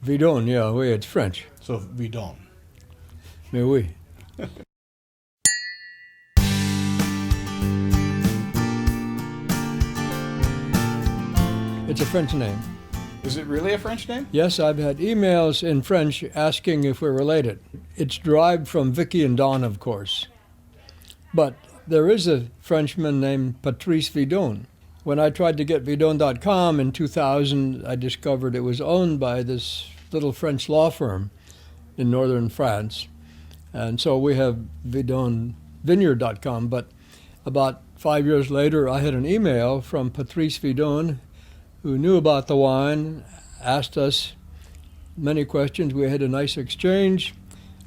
Vidon, yeah, oui, it's French. So Vidon. Mais oui. It's a French name. Is it really a French name? Yes, I've had emails in French asking if we're related. It's derived from Vicky and Don, of course. But there is a Frenchman named Patrice Vidon. When I tried to get Vidon.com in 2000, I discovered it was owned by this little French law firm in northern France. And so we have VidonVineyard.com. But about 5 years later, I had an email from Patrice Vidon, who knew about the wine, asked us many questions. We had a nice exchange.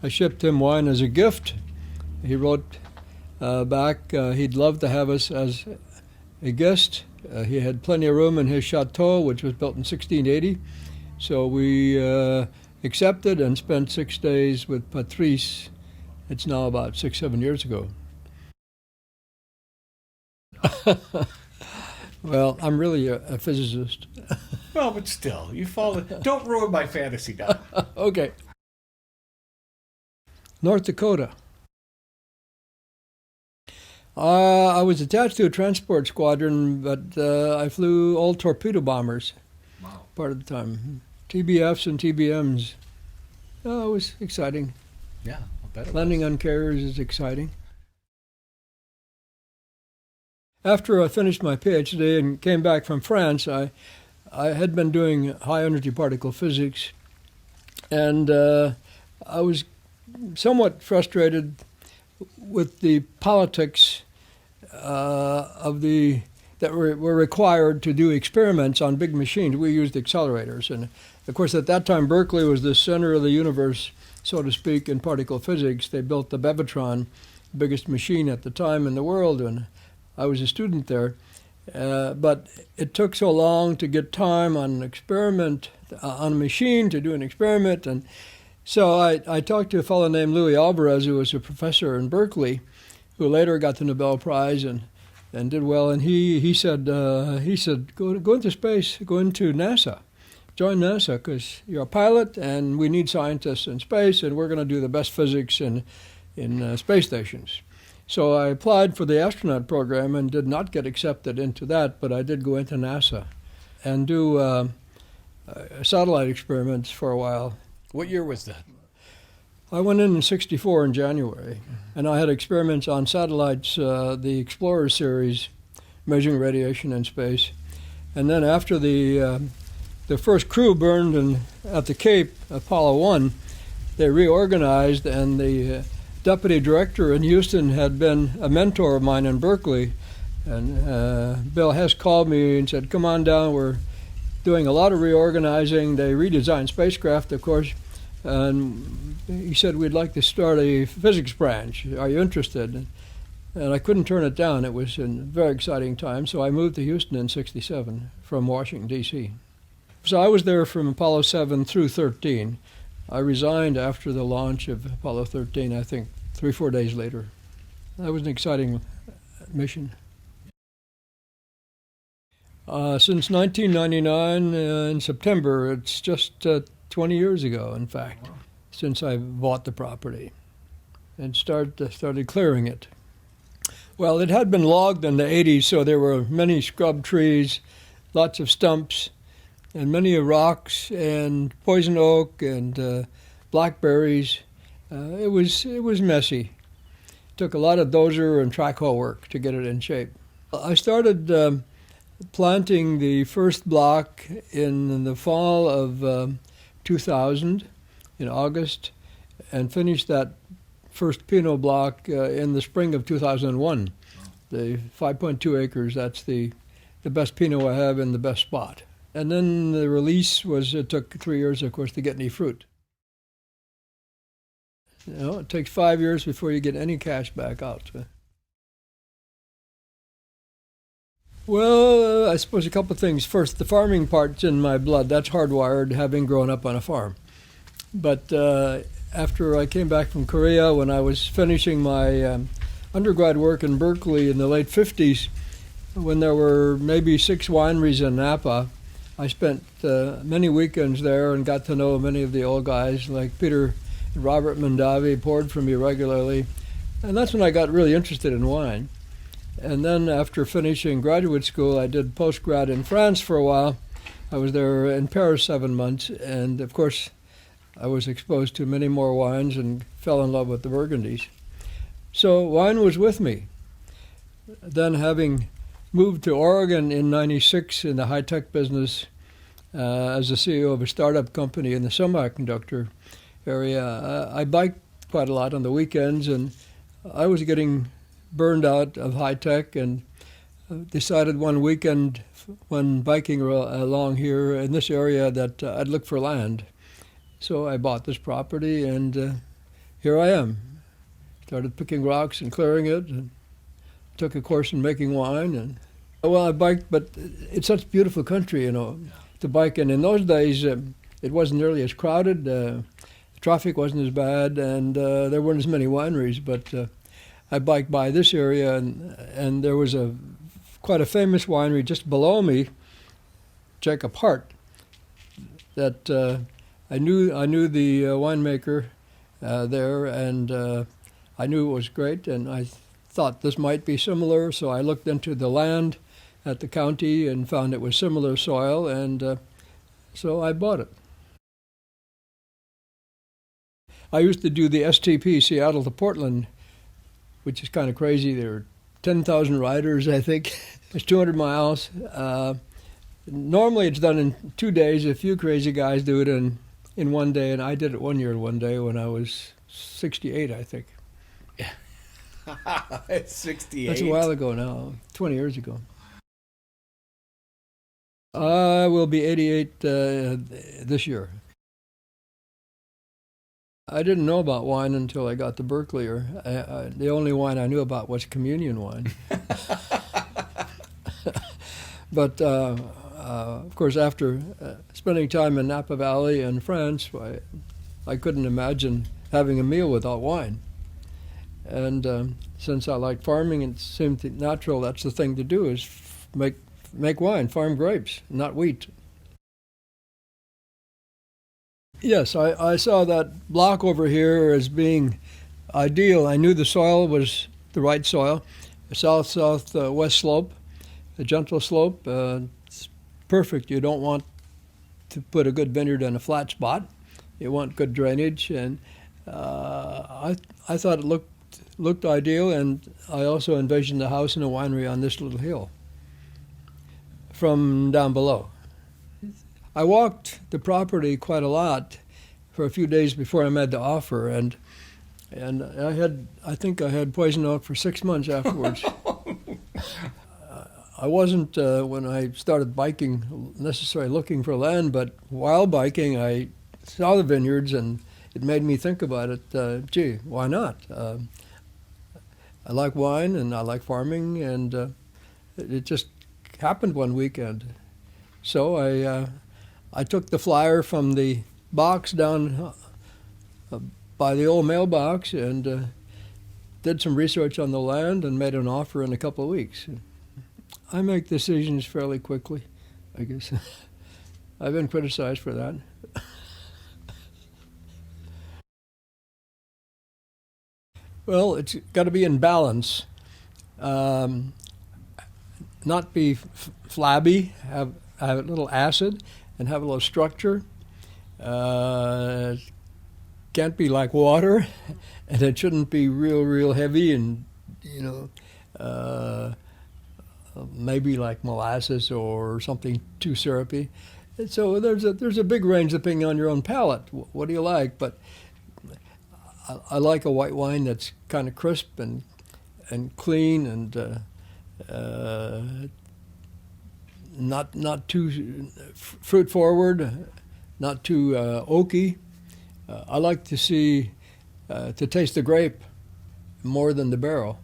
I shipped him wine as a gift. He wrote back he'd love to have us as a guest. He had plenty of room in his chateau, which was built in 1680. So we accepted and spent 6 days with Patrice. It's now about 6-7 years ago. Well, I'm really a physicist. Well, but still, you follow. Don't ruin my fantasy, Don. Okay. North Dakota. I was attached to a transport squadron, but I flew old torpedo bombers. Wow. Part of the time. TBFs and TBMs. Oh, it was exciting. Yeah, I'll bet it Landing was. on carriers is exciting. After I finished my PhD and came back from France, I had been doing high-energy particle physics, and I was somewhat frustrated with the politics that were required to do experiments on big machines. We used accelerators, and of course at that time Berkeley was the center of the universe, so to speak, in particle physics. They built the Bevatron, biggest machine at the time in the world, and I was a student there. But it took so long to get time on an experiment, on a machine to do an experiment, and so I talked to a fellow named Louis Alvarez, who was a professor in Berkeley, who later got the Nobel Prize and did well. And he said go into space, go into NASA, join NASA, because you're a pilot and we need scientists in space, and we're going to do the best physics in space stations. So I applied for the astronaut program and did not get accepted into that, but I did go into NASA and do satellite experiments for a while. What year was that? I went in '64 in January, and I had experiments on satellites, the Explorer series, measuring radiation in space. And then after the first crew burned at the Cape, Apollo 1, they reorganized, and the deputy director in Houston had been a mentor of mine in Berkeley. And Bill Hess called me and said, come on down, we're doing a lot of reorganizing. They redesigned spacecraft, of course. And he said, we'd like to start a physics branch. Are you interested? And I couldn't turn it down. It was a very exciting time. So I moved to Houston in '67 from Washington, D.C. So I was there from Apollo 7 through 13. I resigned after the launch of Apollo 13, I think 3-4 days later. That was an exciting mission. Since 1999, in September, it's just 20 years ago, in fact, since I bought the property and started clearing it. Well, it had been logged in the 80s, so there were many scrub trees, lots of stumps, and many rocks, and poison oak, and blackberries. It was messy. It took a lot of dozer and track hoe work to get it in shape. I started planting the first block in the fall of 2000, in August, and finished that first Pinot block in the spring of 2001. The 5.2 acres, that's the best Pinot I have in the best spot. And then the release it took 3 years, of course, to get any fruit. You know, it takes 5 years before you get any cash back out. Well, I suppose a couple of things. First, the farming part's in my blood. That's hardwired, having grown up on a farm. But after I came back from Korea, when I was finishing my undergrad work in Berkeley in the late 50s, when there were maybe 6 wineries in Napa, I spent many weekends there and got to know many of the old guys like Peter and Robert Mondavi poured for me regularly. And that's when I got really interested in wine. And then after finishing graduate school, I did postgrad in France for a while. I was there in Paris 7 months, and of course I was exposed to many more wines and fell in love with the Burgundies. So wine was with me. Then having moved to Oregon in '96 in the high-tech business as the CEO of a startup company in the semiconductor area, I biked quite a lot on the weekends, and I was getting burned out of high-tech and decided one weekend when biking along here in this area that I'd look for land. So I bought this property, and here I am. Started picking rocks and clearing it, and took a course in making wine. And well, I biked, but it's such beautiful country, to bike in. In those days, it wasn't nearly as crowded. The traffic wasn't as bad, and there weren't as many wineries. But I biked by this area, and there was quite a famous winery just below me, Jacob Hart, that I knew the winemaker there, and I knew it was great, and I thought this might be similar, so I looked into the land at the county and found it was similar soil, and so I bought it. I used to do the STP, Seattle to Portland, which is kind of crazy. There are 10,000 riders, I think. It's 200 miles. Normally it's done in 2 days. A few crazy guys do it in 1 day, and I did it 1 year in 1 day when I was 68, I think. It's 68. That's a while ago now, 20 years ago. I will be 88 this year. I didn't know about wine until I got to Berkeley. The only wine I knew about was communion wine. But of course, after spending time in Napa Valley in France, I couldn't imagine having a meal without wine. And since I like farming, it seemed natural. That's the thing to do, is make wine, farm grapes, not wheat. Yes, I saw that block over here as being ideal. I knew the soil was the right soil, a south-south-west slope, a gentle slope. It's perfect. You don't want to put a good vineyard in a flat spot. You want good drainage, and I thought it looked ideal, and I also envisioned a house and a winery on this little hill from down below. I walked the property quite a lot for a few days before I made the offer, and I think I had poison oak for 6 months afterwards. I wasn't, when I started biking, necessarily looking for land, but while biking, I saw the vineyards, and it made me think about it. Gee, why not? I like wine, and I like farming, and it just happened one weekend. So I took the flyer from the box down by the old mailbox and did some research on the land and made an offer in a couple of weeks. I make decisions fairly quickly, I guess. I've been criticized for that. Well, it's got to be in balance. Not be flabby, have a little acid, and have a little structure. Can't be like water, and it shouldn't be real heavy, and maybe like molasses or something too syrupy. So there's a big range depending on your own palate. What do you like? But I like a white wine that's kind of crisp and clean and not too fruit forward, not too oaky. I like to taste the grape more than the barrel.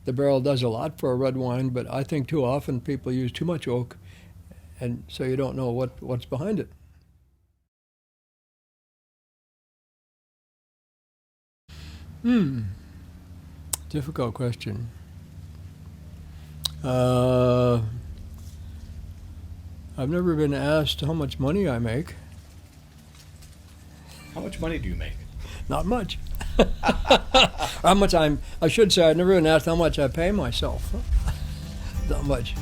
The barrel does a lot for a red wine, but I think too often people use too much oak, and so you don't know what's behind it. Difficult question. I've never been asked how much money I make. How much money do you make? Not much. I should say I've never been asked how much I pay myself. Not much.